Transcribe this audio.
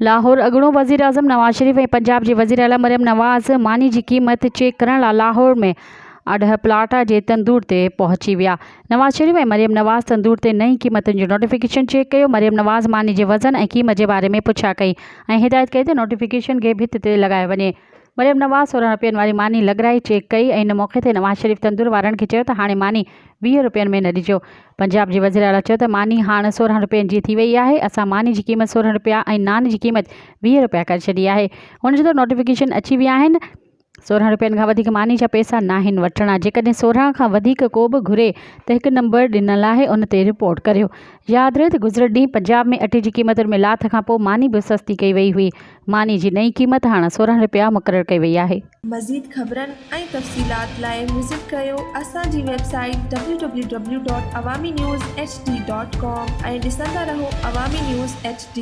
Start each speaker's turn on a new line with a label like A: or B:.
A: लाहौर अॻूणो वज़ीर आज़म नवाज़ शरीफ़ ऐं पंजाब जे वज़ीर आला मरियम नवाज़ मानी जी क़ीमत चेक करण लाइ लाहौर में अडह प्लाटा जे तंदूर ते पहुची विया। नवाज़ शरीफ़ ऐं मरियम नवाज़ तंदूर ते नई क़ीमतुनि जो नोटिफिकेशन चेक कयो। मरियम नवाज़ मानी जे वज़न ऐं क़ीमत जे बारे में पुछा कई ऐं हिदायत कई त नोटिफिकेशन खे भित ते लॻायो वञे। मरियम नवाज़ 16 रुपयनि वारी मानी लॻराई चेक कई ऐं इन मौक़े ते नवाज़ शरीफ़ तंदूर वारनि खे चयो त हाणे मानी 20 रुपयनि में न ॾिजो। पंजाब जे वज़ीर आला चयो त मानी हाणे 16 रुपयनि जी थी वई आहे। असां मानी जी क़ीमत 16 रुपया ऐं नान जी क़ीमत 20 रुपया करे छॾी आहे। हुन चयो त नोटिफिकेशन अची विया आहिनि। 16 रुपयनि खां वधीक मानी जा पैसा नाहिनि वठणा। जेकॾहिं 16 खां वधीक को बि घुरे त हिकु नंबर ॾिनल आहे, उन ते रिपोर्ट करियो। यादि रहे त गुज़िरियल ॾींहुं पंजाब में अटे जी क़ीमतुनि में लाथ खां पोइ मानी बि सस्ती कई वई हुई। मानी जी नई क़ीमत हाणे 16 रुपया मुक़ररु कई वई आहे।
B: मज़ीद ख़बरनि ऐं तफ़सीलात लाइ विज़िट कयो असांजी वेबसाइट www.awamiNewsHD.com ऐं ॾिसंदा रहो अवामी न्यूज़ HD।